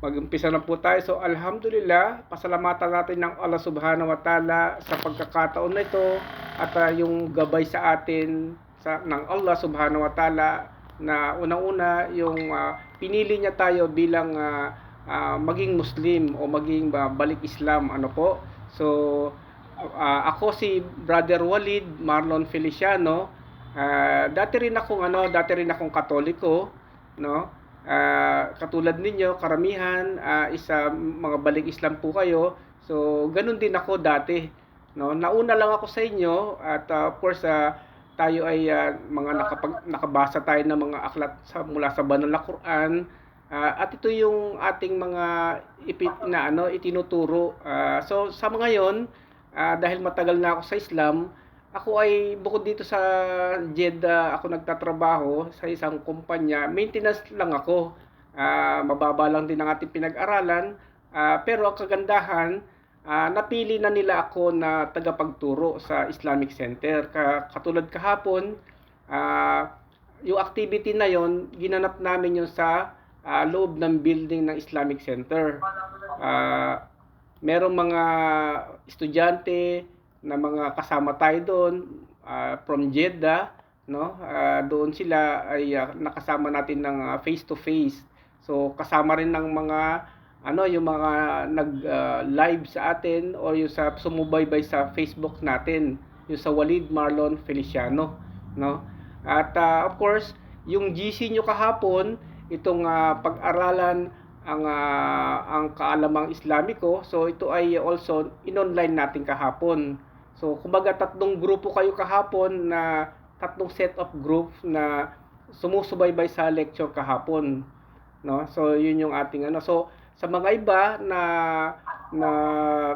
Mag-umpisa na po tayo. So, alhamdulillah, pasalamatan natin ng Allah Subhanahu wa Ta'ala sa pagkakataon na ito at yung gabay sa atin ng Allah Subhanahu wa Ta'ala na unang-una yung pinili niya tayo bilang maging Muslim o maging balik Islam. Ano po? So, ako si Brother Walid Marlon Feliciano. Dati rin akong Katoliko, no? Katulad ninyo, karamihan isa mga balik Islam po kayo. So, ganun din ako dati, no? Nauna lang ako sa inyo at of course tayo ay mga nakabasa tayo ng mga aklat mula sa banal na Quran. At ito yung ating mga itinuturo. So, sa mga yon, dahil matagal na ako sa Islam, ako ay bukod dito sa Jeddah, ako nagtatrabaho sa isang kumpanya. Maintenance lang ako. Mababa lang din ang ating pinag-aralan. Pero ang kagandahan, napili na nila ako na tagapagturo sa Islamic Center. Katulad kahapon, yung activity na yon, ginanap namin yung sa loob ng building ng Islamic Center. Merong mga estudyante na mga kasama tayo doon from Jeddah, no? Doon sila ay nakasama natin ng face to face. So kasama rin ng mga yung mga nag-live sa atin o yung sa sumubaybay sa Facebook natin, yung sa Walid Marlon Feliciano, no? At of course, yung GC nyo kahapon, itong pag-aralan ang kaalamang Islamiko, so ito ay also in-online natin kahapon. So, kumbaga tatlong grupo kayo kahapon na tatlong set of group na sumusubaybay sa lecture kahapon, no? So, yun yung ating So, sa mga iba na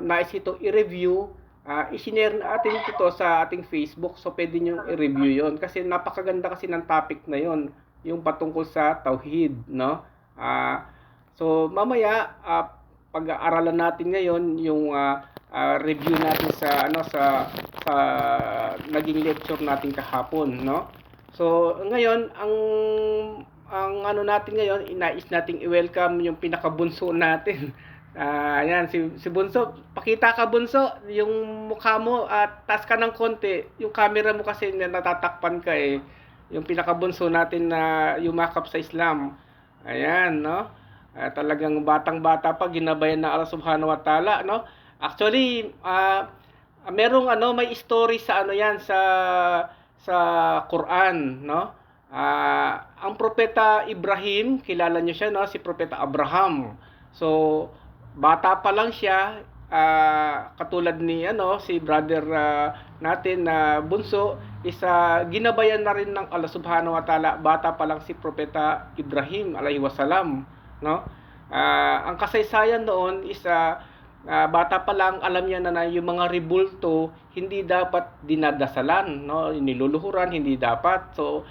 nais ito i-review, i-share natin ito sa ating Facebook. So, pwede nyo i-review yon kasi napakaganda kasi ng topic na yon, yung patungkol sa Tauhid, no? So, mamaya pag-aaralan natin ngayon yung review natin sa naging lecture natin kahapon, no? So ngayon ang natin ngayon, inais nating i-welcome yung pinakabunso natin. Ayan si Bunso, pakita ka Bunso, yung mukha mo at taas ka ng konti, yung camera mo kasi natatakpan ka yung pinakabunso natin na yumakap sa Islam. Ayan, no? Talagang batang-bata pa, ginabayan ng Allah Subhanahu wa Ta'ala, no? Actually, merong may story sa yan sa Quran, no? Ang propeta Ibrahim, kilala niyo siya, no? Si propeta Abraham. So, bata pa lang siya, katulad ni si brother natin na bunso, ginabayan na rin ng Allah Subhanahu wa Ta'ala. Bata pa lang si propeta Ibrahim alayhi wasalam, no? Ang kasaysayan noon bata pa lang, alam niya na yung mga rebulto hindi dapat dinadasalan, no? Niluluhuran, hindi dapat. So,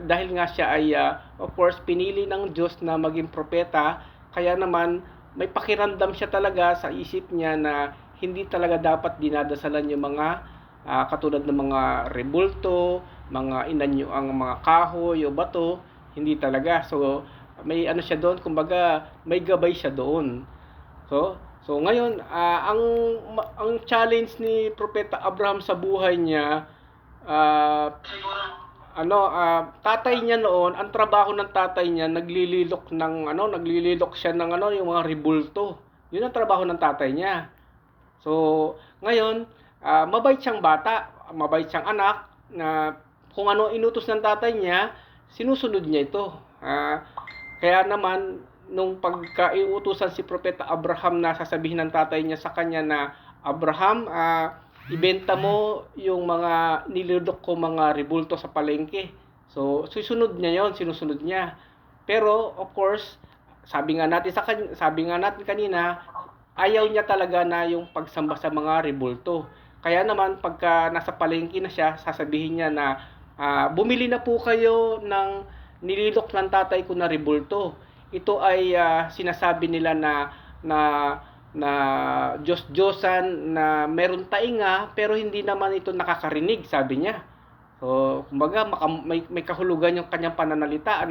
dahil nga siya ay of course pinili ng Diyos na maging propeta, kaya naman may pakiramdam siya talaga sa isip niya na hindi talaga dapat dinadasalan yung mga katulad ng mga rebulto, mga inanyo ang mga kahoy o bato, hindi talaga. So, may siya doon, kumbaga may gabay siya doon. So ngayon, ang challenge ni Propeta Abraham sa buhay niya, tatay niya noon, ang trabaho ng tatay niya, naglililok siya ng yung mga rebulto. Yun ang trabaho ng tatay niya. So ngayon, mabait siyang bata, mabait siyang anak, na kung ano inutos ng tatay niya, sinusunod niya ito. Kaya naman, nung pagkaiutusan si Propeta Abraham na sasabihin ng tatay niya sa kanya na, Abraham, ibenta mo yung mga niludok ko mga rebulto sa palengke. So, sinusunod niya. Pero, of course, sabi nga natin kanina, ayaw niya talaga na yung pagsamba sa mga rebulto. Kaya naman, pagka nasa palengke na siya, sasabihin niya na, bumili na po kayo ng nililok ng tatay ko na rebulto. Ito ay sinasabi nila na Diyos-Diyosan na meron tainga pero hindi naman ito nakakarinig, sabi niya. So, kumbaga may kahulugan yung kanyang pananalita,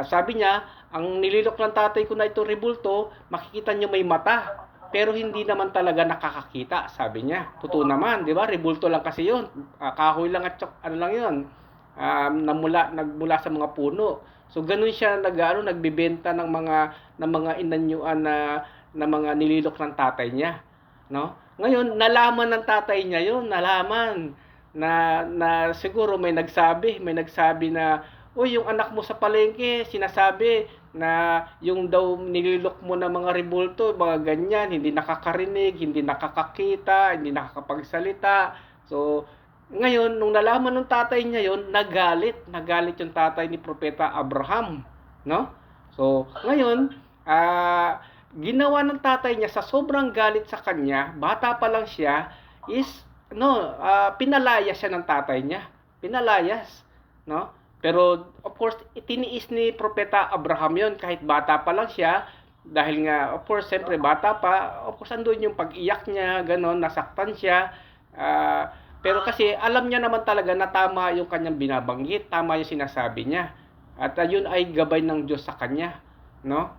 Sabi niya, ang nililok ng tatay ko na ito rebulto, makikita niyo may mata. Pero hindi naman talaga nakakakita, sabi niya. Totoo naman, di ba? Rebulto lang kasi yun. Kahoy lang at ano lang yun. Nagmula sa mga puno. So ganun siya nagbebenta ng mga inanyuan na mga nililok ng tatay niya, no? Ngayon, nalaman ng tatay niya yun, nalaman na siguro may nagsabi na, "Uy, yung anak mo sa palengke, sinasabi na yung daw nililok mo na mga rebulto, mga ganyan, hindi nakakarinig, hindi nakakakita, hindi nakakapagsalita." So, ngayon, nung nalaman ng tatay niya yon, nagalit yung tatay ni Propeta Abraham, no? So, ngayon, ginawa ng tatay niya sa sobrang galit sa kanya, bata pa lang siya, is pinalayas siya ng tatay niya. Pinalayas, no? Pero of course, itiniis ni Propeta Abraham 'yon kahit bata pa lang siya, dahil nga of course siyempre bata pa, of course andun yung pag-iyak niya, ganon, nasaktan siya. Pero kasi alam niya naman talaga na tama yung kanyang binabanggit, tama yung sinasabi niya. At yun ay gabay ng Diyos sa kanya, no?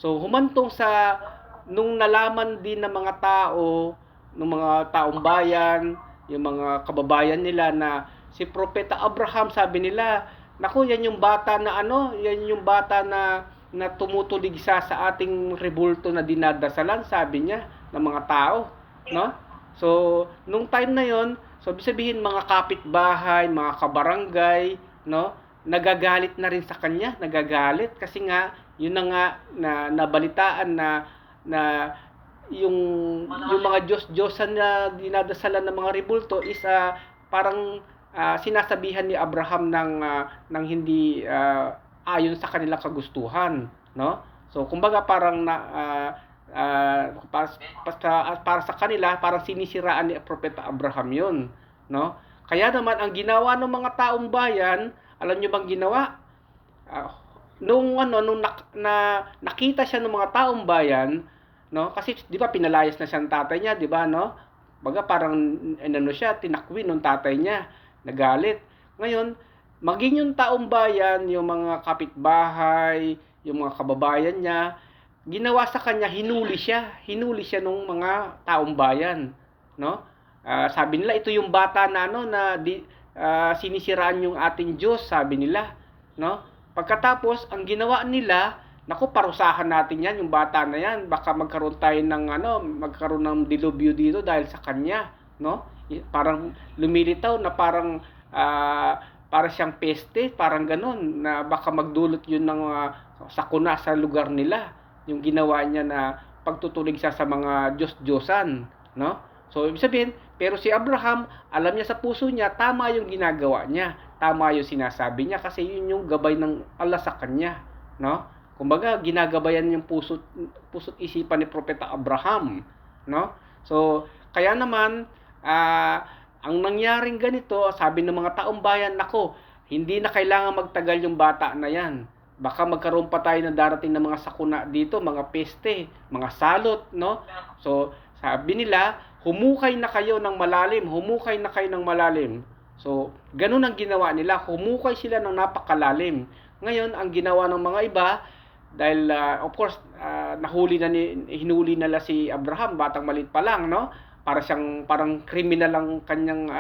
So humantong sa nung nalaman din ng mga tao, ng mga taong bayan, yung mga kababayan nila na si Propeta Abraham, sabi nila, naku, yan yung bata na tumutulig sa ating rebulto na dinadasalan, sabi niya, ng mga tao, no? So, nung time na yon, so ibig sabihin mga kapitbahay, mga kabarangay, no, nagagalit na rin sa kanya, nagagalit kasi nga yun na nga na nabalitaan na yung mga Diyos-Diyosan na dinadasalan ng mga rebulto is parang sinasabihan ni Abraham ng hindi ayon sa kanilang kagustuhan, no? So kumbaga parang para sa kanila parang sinisiraan ni Propeta Abraham 'yon, no? Kaya naman ang ginawa ng mga taong bayan, alam niyo bang ginawa? Nung nakita siya ng mga taong bayan, no? Kasi 'di ba pinalayas na siya ng tatay niya, 'di ba, no? Baga parang siya, tinakwin ng tatay niya, nagalit. Ngayon, maging yung taong bayan, yung mga kapitbahay, yung mga kababayan niya, ginawa sa kanya, hinuli siya nung mga taong bayan, no? Sabi nila ito yung bata na sinisiraan yung ating Diyos, sabi nila, no? Pagkatapos, ang ginawa nila, naku, parusahan natin yan, yung bata na yan, baka magkaroon ng dilubyo dito dahil sa kanya, no? Parang lumilitaw na para siyang peste, parang ganun, na baka magdulot yun ng sakuna sa lugar nila, yung ginawa niya na pagtutulig siya sa mga Diyos-Diyosan, no? So, ibig sabihin, pero si Abraham, alam niya sa puso niya, tama yung ginagawa niya, tama yung sinasabi niya, kasi yun yung gabay ng Allah sa kanya, no? Kumbaga, ginagabayan yung puso't isipan ni Propeta Abraham, no? So, kaya naman, ang nangyaring ganito, sabi ng mga taong bayan, nako, hindi na kailangan magtagal yung bata na yan. Baka magkaroon pa tayo ng darating na mga sakuna dito, mga peste, mga salot, no? So, sabi nila, humukay na kayo ng malalim. So, ganun ang ginawa nila, humukay sila ng napakalalim. Ngayon, ang ginawa ng mga iba, dahil of course, hinuli nila si Abraham, batang maliit pa lang, no? Parang kriminal ang kanyang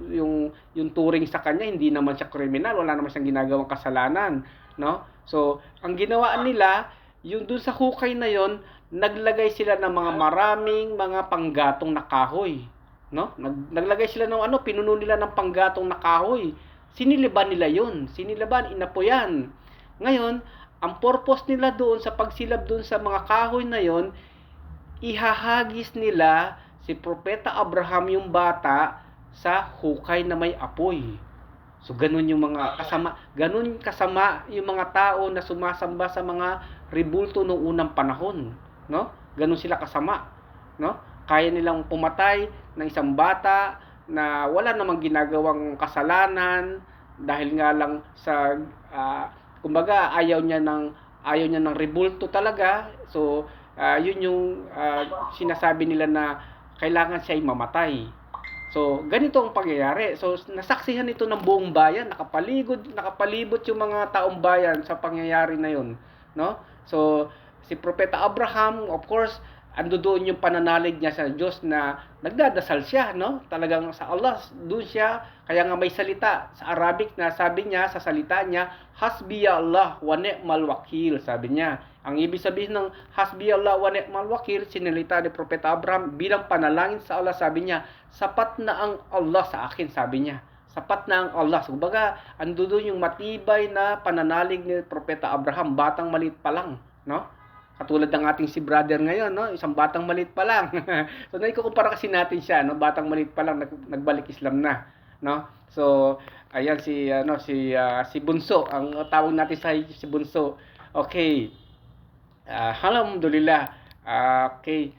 yung turing sa kanya, hindi naman siya kriminal, wala naman siyang ginagawang kasalanan, no? So, ang ginawa nila, yung dun sa hukay na yon, naglagay sila ng mga maraming mga panggatong na kahoy, no? Naglagay sila ng pinuno nila ng panggatong na kahoy. Siniliban nila yon, inapoyan. Ngayon, ang purpose nila doon sa pagsilab doon sa mga kahoy na yon, ihahagis nila si Propeta Abraham yung bata sa hukay na may apoy. So ganun yung mga kasama yung mga tao na sumasamba sa mga rebulto noong unang panahon, no? Ganun sila kasama, no? Kaya nilang pumatay ng isang bata na wala namang ginagawang kasalanan dahil nga lang sa kumbaga ayaw niya ng rebulto talaga. So yun yung sinasabi nila na kailangan siya ay mamatay. So, ganito ang pangyayari. So, nasaksihan ito ng buong bayan, nakapalibot yung mga taong bayan sa pangyayari na yun, no? So, si Propeta Abraham, of course, ando doon yung pananalig niya sa Diyos na nagdadasal siya, no? Talagang sa Allah, doon siya, kaya nga may salita sa Arabic na sabi niya, sa salita niya, Hasbiya Allah wa ni'mal wakil, sabi niya. Ang ibig sabihin ng Hasbi Allah wa ni'mal wakil, sinalita ni Propeta Abraham bilang panalangin sa Allah, sabi niya, sapat na ang Allah sa akin, sabi niya. Sapat na ang Allah. So, baga, ando doon yung matibay na pananalig ni Propeta Abraham, batang maliit pa lang, no? Katulad ng ating si brother ngayon, no? Isang batang maliit pa lang. So, naikukumpara kasi natin siya, no? Batang maliit pa lang, nagbalik Islam na, no? So, ayan si Bunso, ang tawag natin sa si Bunso. Okay. Alhamdulillah. Okay.